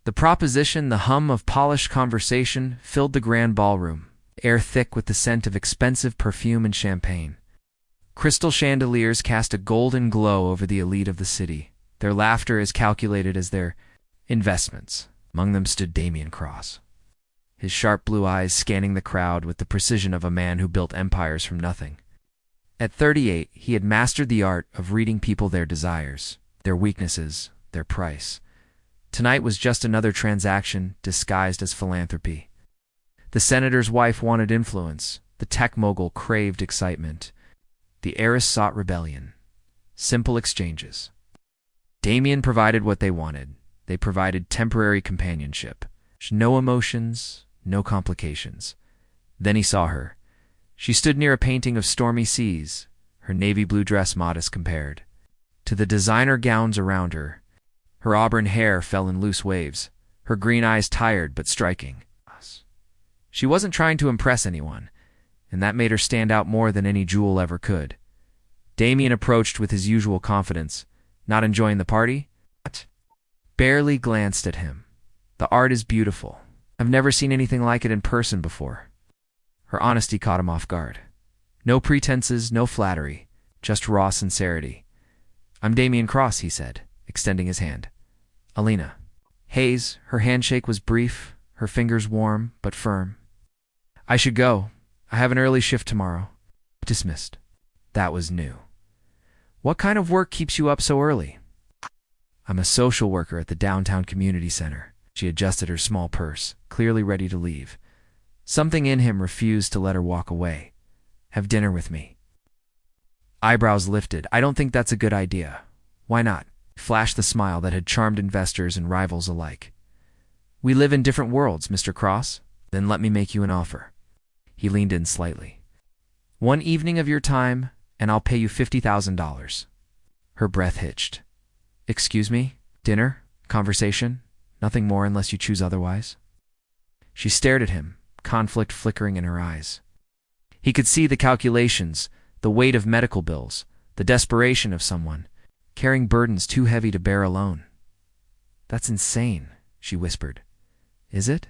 The proposition, the hum of polished conversation filled the grand ballroom, air thick with the scent of expensive perfume and champagne. Crystal chandeliers cast a golden glow over the elite of the city, their laughter as calculated as their investments. Among them stood Damien Cross, his sharp blue eyes scanning the crowd with the precision of a man who built empires from nothing. At 38, he had mastered the art of reading people, their desires, their weaknesses, their price. Tonight was just another transaction disguised as philanthropy. The senator's wife wanted influence. The tech mogul craved excitement. The heiress sought rebellion. Simple exchanges. Damien provided what they wanted. They provided temporary companionship. No emotions, no complications. Then he saw her. She stood near a painting of stormy seas, her navy blue dress modest compared to the designer gowns around her. Her auburn hair fell in loose waves, her green eyes tired but striking. She wasn't trying to impress anyone, and that made her stand out more than any jewel ever could. Damien approached with his usual confidence. Not enjoying the party? Barely glanced at him. The art is beautiful. I've never seen anything like it in person before. Her honesty caught him off guard. No pretenses, no flattery, just raw sincerity. I'm Damien Cross, he said, extending his hand. Alina. Hayes, her handshake was brief, her fingers warm but firm. I should go. I have an early shift tomorrow. Dismissed. That was new. What kind of work keeps you up so early? I'm a social worker at the downtown community center. She adjusted her small purse, clearly ready to leave. Something in him refused to let her walk away. Have dinner with me. Eyebrows lifted. I don't think that's a good idea. Why not? Flashed the smile that had charmed investors and rivals alike. We live in different worlds, Mr. Cross. Then let me make you an offer. He leaned in slightly. One evening of your time, and I'll pay you $50,000. Her breath hitched. Excuse me? Dinner? Conversation? Nothing more unless you choose otherwise? She stared at him, conflict flickering in her eyes. He could see the calculations, the weight of medical bills, the desperation of someone, carrying burdens too heavy to bear alone. That's insane, she whispered. Is it?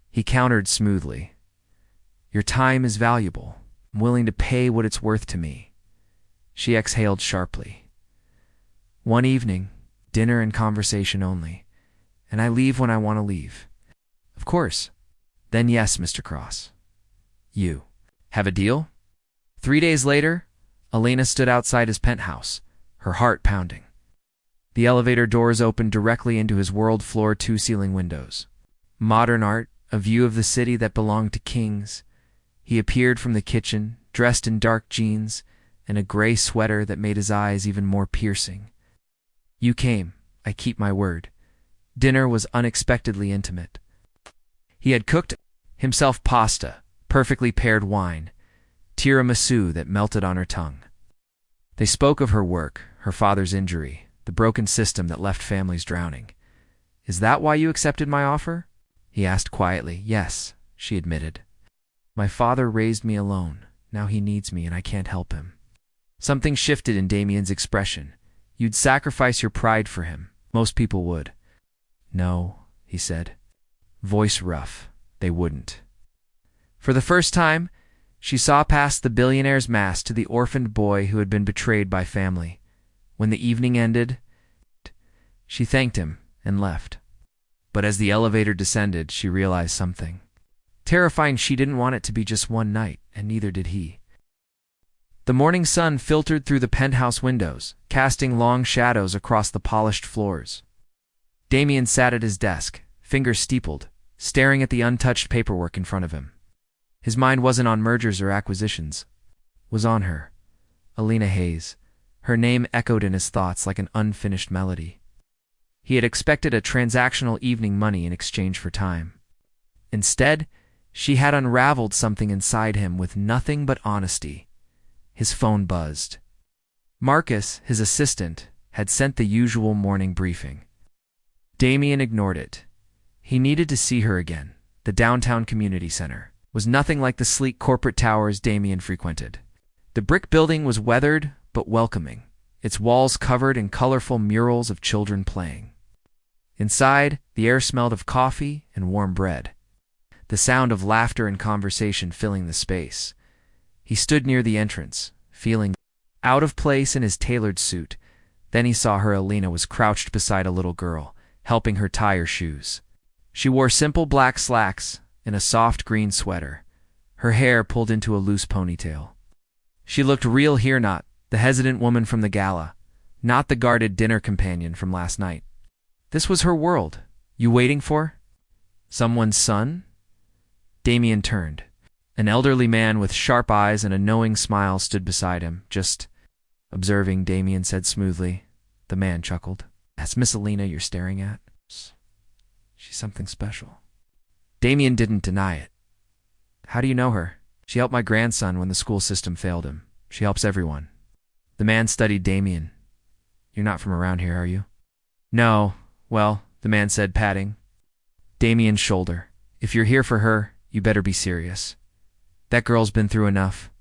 He countered smoothly. Your time is valuable. I'm willing to pay what it's worth to me. She exhaled sharply. One evening, dinner and conversation only, and I leave when I want to leave. Of course. Then yes, Mr. Cross. You. Have a deal? 3 days later, Elena stood outside his penthouse, her heart pounding. The elevator doors opened directly into his world floor 2 ceiling windows. Modern art, a view of the city that belonged to kings. He appeared from the kitchen, dressed in dark jeans and a gray sweater that made his eyes even more piercing. You came, I keep my word. Dinner was unexpectedly intimate. He had cooked himself pasta, perfectly paired wine, tiramisu that melted on her tongue. They spoke of her work, her father's injury, the broken system that left families drowning. Is that why you accepted my offer? He asked quietly. Yes, she admitted. My father raised me alone. Now he needs me and I can't help him. Something shifted in Damien's expression. You'd sacrifice your pride for him. Most people would. No, he said. Voice rough. They wouldn't. For the first time, she saw past the billionaire's mask to the orphaned boy who had been betrayed by family. When the evening ended, she thanked him and left. But as the elevator descended, she realized something. Terrifying, she didn't want it to be just one night, and neither did he. The morning sun filtered through the penthouse windows, casting long shadows across the polished floors. Damien sat at his desk, fingers steepled, staring at the untouched paperwork in front of him. His mind wasn't on mergers or acquisitions. It was on her. Alina Hayes. Her name echoed in his thoughts like an unfinished melody. He had expected a transactional evening money in exchange for time. Instead, she had unraveled something inside him with nothing but honesty. His phone buzzed. Marcus, his assistant, had sent the usual morning briefing. Damien ignored it. He needed to see her again. The downtown community center was nothing like the sleek corporate towers Damien frequented. The brick building was weathered but welcoming, its walls covered in colorful murals of children playing. Inside, the air smelled of coffee and warm bread, the sound of laughter and conversation filling the space. He stood near the entrance, feeling out of place in his tailored suit. Then he saw her. Alina was crouched beside a little girl, helping her tie her shoes. She wore simple black slacks and a soft green sweater, her hair pulled into a loose ponytail. She looked real here, not the hesitant woman from the gala, not the guarded dinner companion from last night. This was her world. You waiting for? Someone's son? Damien turned. An elderly man with sharp eyes and a knowing smile stood beside him, just observing, Damien said smoothly. The man chuckled. That's Miss Alina you're staring at? She's something special. Damien didn't deny it. How do you know her? She helped my grandson when the school system failed him. She helps everyone. The man studied Damien. You're not from around here, are you? No. Well, the man said, patting Damien's shoulder. If you're here for her, you better be serious. That girl's been through enough.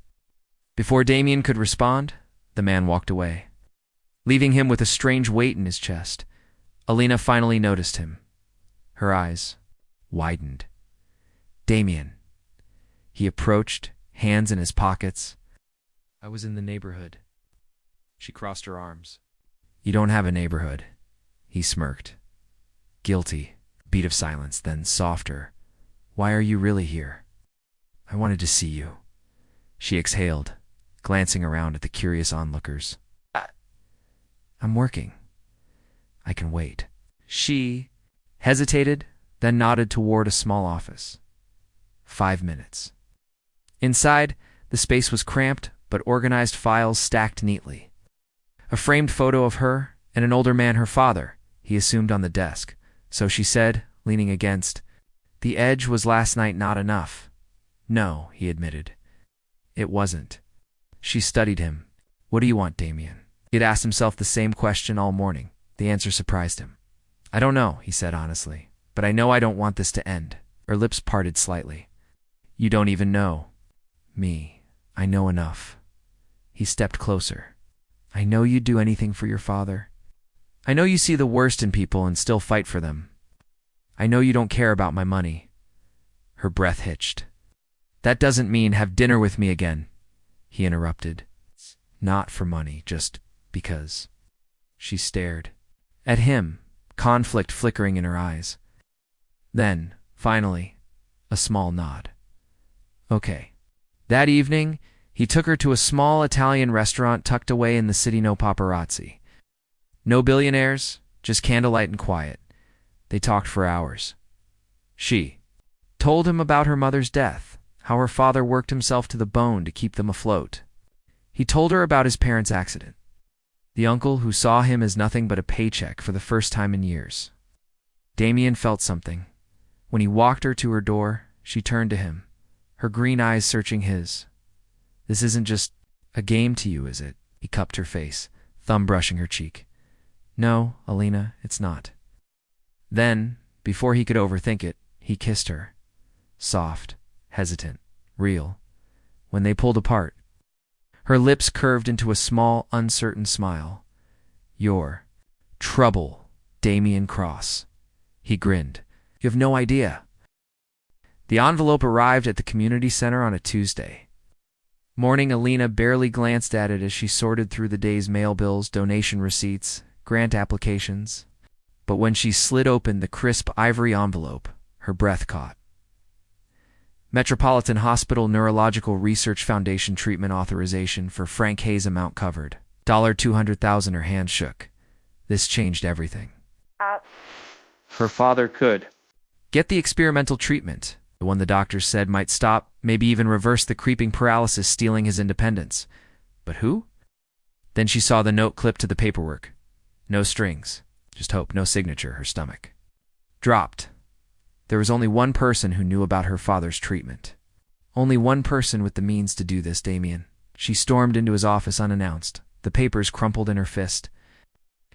Before Damien could respond, the man walked away, leaving him with a strange weight in his chest. Alina finally noticed him. Her eyes widened. Damien. He approached, hands in his pockets. I was in the neighborhood. She crossed her arms. You don't have a neighborhood. He smirked. Guilty. Beat of silence, then softer. Why are you really here? I wanted to see you. She exhaled, glancing around at the curious onlookers. I'm working. I can wait. She hesitated, then nodded toward a small office. 5 minutes. Inside, the space was cramped, but organized files stacked neatly. A framed photo of her and an older man, her father, he assumed, on the desk. So she said, leaning against. The edge was last night not enough. No, he admitted. It wasn't. She studied him. What do you want, Damien? He had asked himself the same question all morning. The answer surprised him. I don't know, he said honestly, but I know I don't want this to end. Her lips parted slightly. You don't even know. Me. I know enough. He stepped closer. I know you'd do anything for your father. I know you see the worst in people and still fight for them. I know you don't care about my money. Her breath hitched. That doesn't mean have dinner with me again, he interrupted. Not for money, just because. She stared at him, conflict flickering in her eyes. Then, finally, a small nod. Okay. That evening, he took her to a small Italian restaurant tucked away in the city. No paparazzi. No billionaires, just candlelight and quiet. They talked for hours. She told him about her mother's death, how her father worked himself to the bone to keep them afloat. He told her about his parents' accident. The uncle who saw him as nothing but a paycheck for the first time in years. Damien felt something. When he walked her to her door, she turned to him, her green eyes searching his. This isn't just a game to you, is it? He cupped her face, thumb brushing her cheek. No, Alina, it's not. Then, before he could overthink it, he kissed her. Soft, hesitant, real. When they pulled apart, her lips curved into a small, uncertain smile. Your trouble, Damien Cross. He grinned. You have no idea. The envelope arrived at the community center on a Tuesday morning. Alina barely glanced at it as she sorted through the day's mail bills, donation receipts, grant applications. But when she slid open the crisp ivory envelope, her breath caught. Metropolitan Hospital Neurological Research Foundation treatment authorization for Frank Hayes, amount covered. $200,000. Her hand shook. This changed everything. Her father could get the experimental treatment, the one the doctors said might stop, maybe even reverse the creeping paralysis stealing his independence. But who? Then she saw the note clipped to the paperwork. No strings. Just hope, no signature. Her stomach dropped. There was only one person who knew about her father's treatment. Only one person with the means to do this, Damien. She stormed into his office unannounced, the papers crumpled in her fist.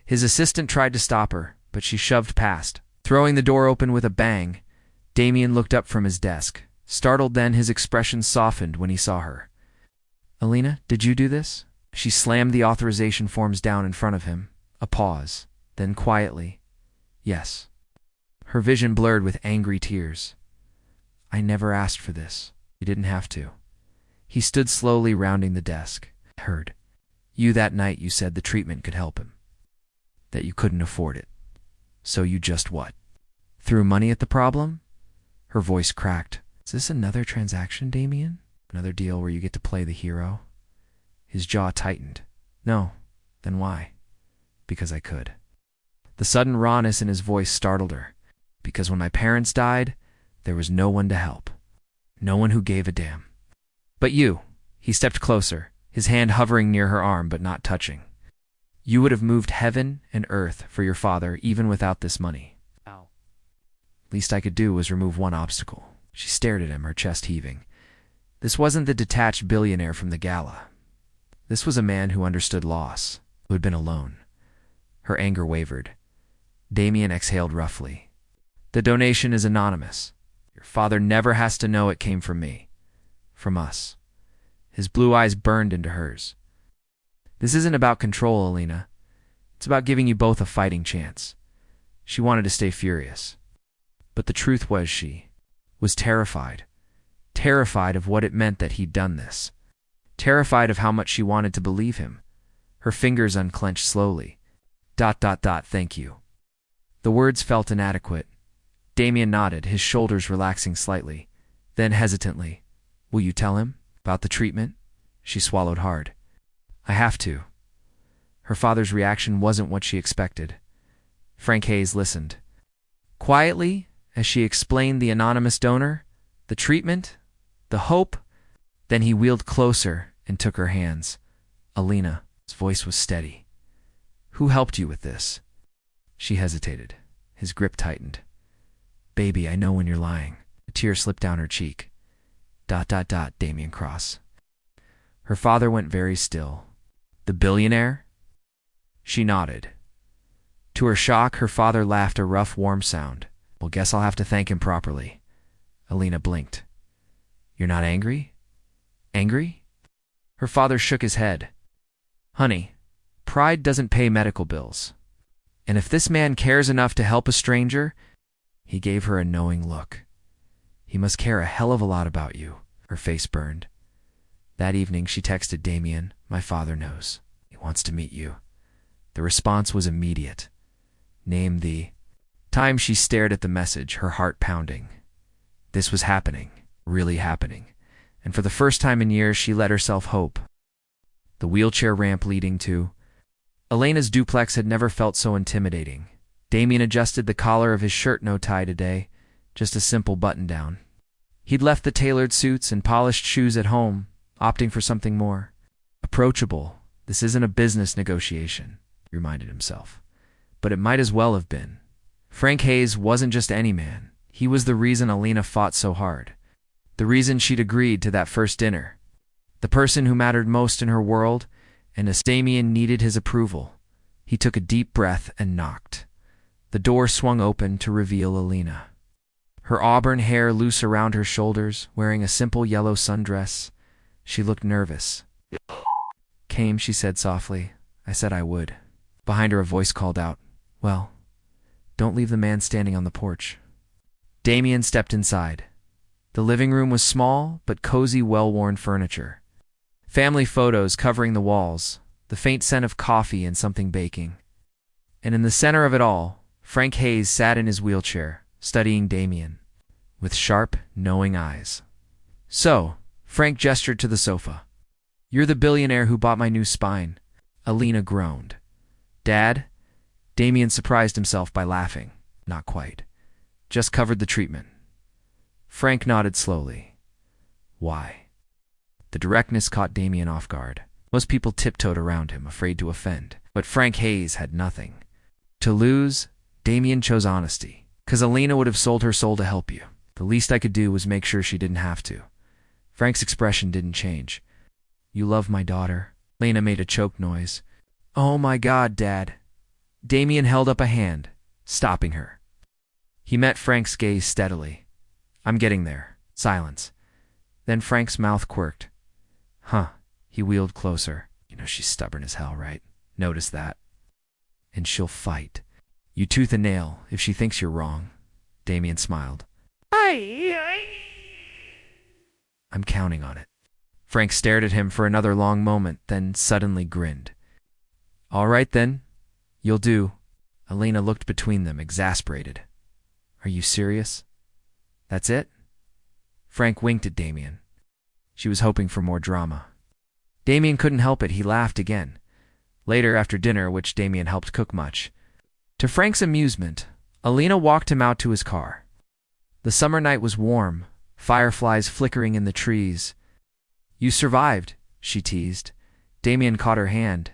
His assistant tried to stop her, but she shoved past, throwing the door open with a bang. Damien looked up from his desk, startled. Then his expression softened when he saw her. Alina, did you do this? She slammed the authorization forms down in front of him. A pause. Then quietly, yes. her vision blurred with angry tears. I never asked for this. You didn't have to. He stood slowly rounding the desk. I heard. That night you said the treatment could help him. That you couldn't afford it. So you just what? Threw money at the problem? Her voice cracked. Is this another transaction, Damien? Another deal where you get to play the hero? His jaw tightened. No. Then why? Because I could. The sudden rawness in his voice startled her. Because when my parents died, there was no one to help. No one who gave a damn. But you. He stepped closer, his hand hovering near her arm but not touching. You would have moved heaven and earth for your father even without this money. Ow. Least I could do was remove one obstacle. She stared at him, her chest heaving. This wasn't the detached billionaire from the gala. This was a man who understood loss, who had been alone. Her anger wavered. Damien exhaled roughly. The donation is anonymous. Your father never has to know it came from me. From us. His blue eyes burned into hers. This isn't about control, Alina. It's about giving you both a fighting chance. She wanted to stay furious. But the truth was she was terrified. Terrified of what it meant that he'd done this. Terrified of how much she wanted to believe him. Her fingers unclenched slowly. ... Thank you. The words felt inadequate. Damien nodded, his shoulders relaxing slightly. Then hesitantly, Will you tell him about the treatment? She swallowed hard. I have to. Her father's reaction wasn't what she expected. Frank Hayes listened. Quietly, as she explained the anonymous donor, the treatment, the hope, then he wheeled closer and took her hands. Alina, his voice was steady. Who helped you with this? She hesitated. His grip tightened. Baby, I know when you're lying. A tear slipped down her cheek. ... Damien Cross. Her father went very still. The billionaire? She nodded. To her shock, her father laughed a rough, warm sound. Well, guess I'll have to thank him properly. Alina blinked. You're not angry? Angry? Her father shook his head. Honey, pride doesn't pay medical bills. And if this man cares enough to help a stranger, he gave her a knowing look. He must care a hell of a lot about you. Her face burned. That evening she texted Damien, my father knows. He wants to meet you. The response was immediate. Name the time she stared at the message, her heart pounding. This was happening, really happening. And for the first time in years, she let herself hope. The wheelchair ramp leading to Elena's duplex had never felt so intimidating. Damien adjusted the collar of his shirt, no tie today, just a simple button-down. He'd left the tailored suits and polished shoes at home, opting for something more approachable. This isn't a business negotiation, he reminded himself. But it might as well have been. Frank Hayes wasn't just any man. He was the reason Alina fought so hard. The reason she'd agreed to that first dinner. The person who mattered most in her world, and as Damien needed his approval. He took a deep breath and knocked. The door swung open to reveal Alina. Her auburn hair loose around her shoulders, wearing a simple yellow sundress. She looked nervous. Came, she said softly. I said I would. Behind her a voice called out, Well, don't leave the man standing on the porch. Damien stepped inside. The living room was small, but cozy, well-worn furniture. Family photos covering the walls, the faint scent of coffee and something baking. And in the center of it all, Frank Hayes sat in his wheelchair, studying Damien, with sharp, knowing eyes. So, Frank gestured to the sofa. You're the billionaire who bought my new spine. Alina groaned. Dad? Damien surprised himself by laughing. Not quite. Just covered the treatment. Frank nodded slowly. Why? The directness caught Damien off guard. Most people tiptoed around him, afraid to offend. But Frank Hayes had nothing. To lose, Damien chose honesty. 'Cause Alina would have sold her soul to help you. The least I could do was make sure she didn't have to. Frank's expression didn't change. You love my daughter. Alina made a choked noise. Oh my God, Dad. Damien held up a hand, stopping her. He met Frank's gaze steadily. I'm getting there. Silence. Then Frank's mouth quirked. Huh. He wheeled closer. You know she's stubborn as hell, right? Notice that. And she'll fight. You tooth and nail if she thinks you're wrong. Damien smiled. I'm counting on it. Frank stared at him for another long moment, then suddenly grinned. All right, then. You'll do. Elena looked between them, exasperated. Are you serious? That's it? Frank winked at Damien. She was hoping for more drama. Damien couldn't help it. He laughed again. Later, after dinner, which Damien helped cook much. To Frank's amusement, Elena walked him out to his car. The summer night was warm, fireflies flickering in the trees. You survived, she teased. Damien caught her hand.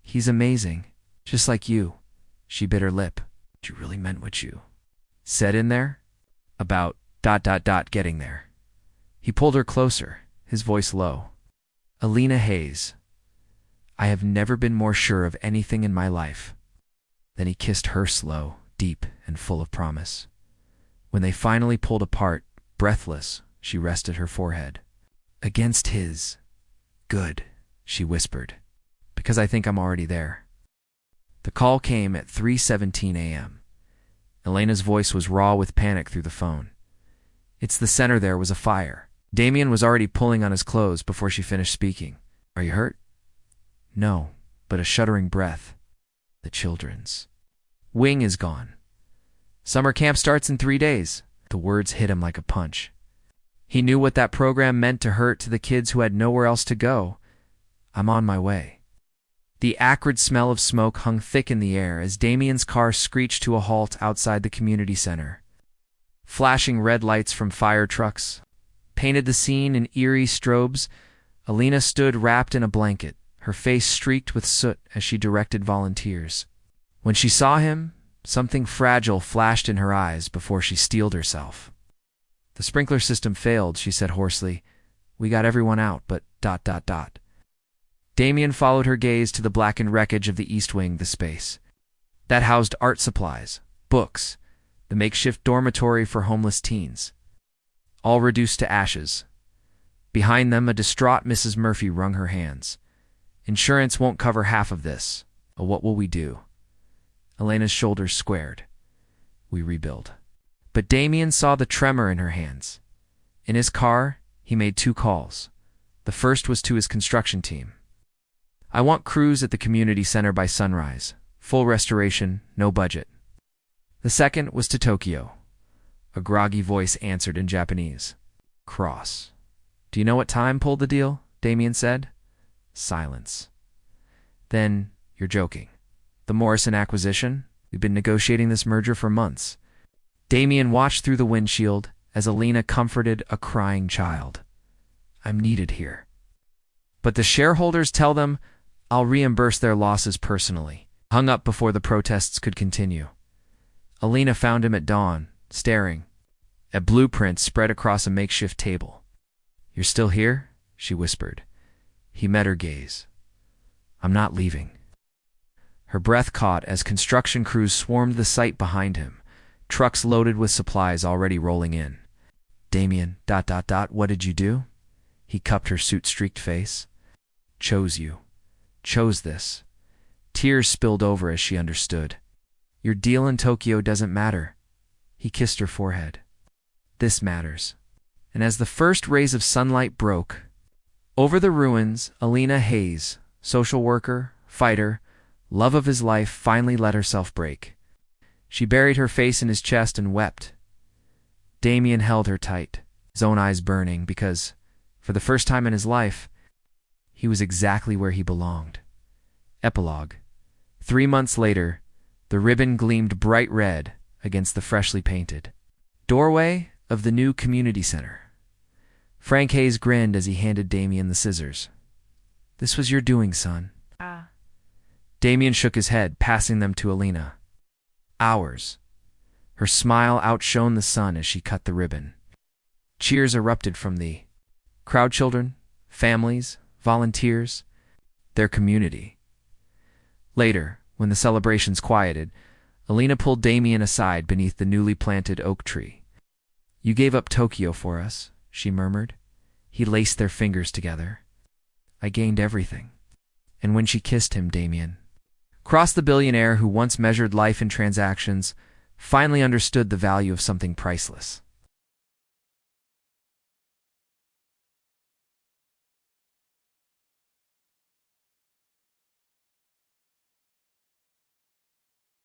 He's amazing. Just like you. She bit her lip. You really meant what you said in there? About ... getting there. He pulled her closer, his voice low. Elena Hayes. I have never been more sure of anything in my life. Then he kissed her slow, deep, and full of promise. When they finally pulled apart, breathless, she rested her forehead against his. Good, she whispered, because I think I'm already there. The call came at 3:17 a.m. Elena's voice was raw with panic through the phone. It's the center. There was a fire. Damien was already pulling on his clothes before she finished speaking. Are you hurt? No, but a shuddering breath. The children's wing is gone. Summer camp starts in 3 days. The words hit him like a punch. He knew what that program meant to hurt to the kids who had nowhere else to go. I'm on my way. The acrid smell of smoke hung thick in the air as Damien's car screeched to a halt outside the community center. Flashing red lights from fire trucks painted the scene in eerie strobes. Elena stood wrapped in a blanket, her face streaked with soot as she directed volunteers. When she saw him, something fragile flashed in her eyes before she steeled herself. The sprinkler system failed, she said hoarsely. We got everyone out, but ... Damien followed her gaze to the blackened wreckage of the East Wing, the space that housed art supplies, books, the makeshift dormitory for homeless teens, all reduced to ashes. Behind them, a distraught Mrs. Murphy wrung her hands. Insurance won't cover half of this. What will we do? Elena's shoulders squared. We rebuild. But Damien saw the tremor in her hands. In his car, he made 2 calls. The first was to his construction team. I want crews at the community center by sunrise. Full restoration, no budget. The second was to Tokyo. A groggy voice answered in Japanese. Cross. Do you know what time pulled the deal? Damien said. Silence. Then, you're joking. The Morrison acquisition? We've been negotiating this merger for months. Damien watched through the windshield as Elena comforted a crying child. I'm needed here. But the shareholders tell them I'll reimburse their losses personally. Hung up before the protests could continue. Elena found him at dawn, staring at blueprints spread across a makeshift table. You're still here? She whispered. He met her gaze. I'm not leaving. Her breath caught as construction crews swarmed the site behind him, trucks loaded with supplies already rolling in. Damien, ... what did you do? He cupped her soot-streaked face. Chose you. Chose this. Tears spilled over as she understood. Your deal in Tokyo doesn't matter. He kissed her forehead. This matters. And as the first rays of sunlight broke, over the ruins, Elena Hayes, social worker, fighter, love of his life, finally let herself break. She buried her face in his chest and wept. Damien held her tight, his own eyes burning, because, for the first time in his life, he was exactly where he belonged. Epilogue. 3 months later, the ribbon gleamed bright red against the freshly painted doorway of the new community center. Frank Hayes grinned as he handed Damien the scissors. This was your doing, son. Damien shook his head, passing them to Elena. Ours. Her smile outshone the sun as she cut the ribbon. Cheers erupted from the crowd, children, families, volunteers, their community. Later, when the celebrations quieted, Elena pulled Damien aside beneath the newly planted oak tree. You gave up Tokyo for us, she murmured. He laced their fingers together. I gained everything. And when she kissed him, Damien crossed the billionaire who once measured life in transactions, finally understood the value of something priceless.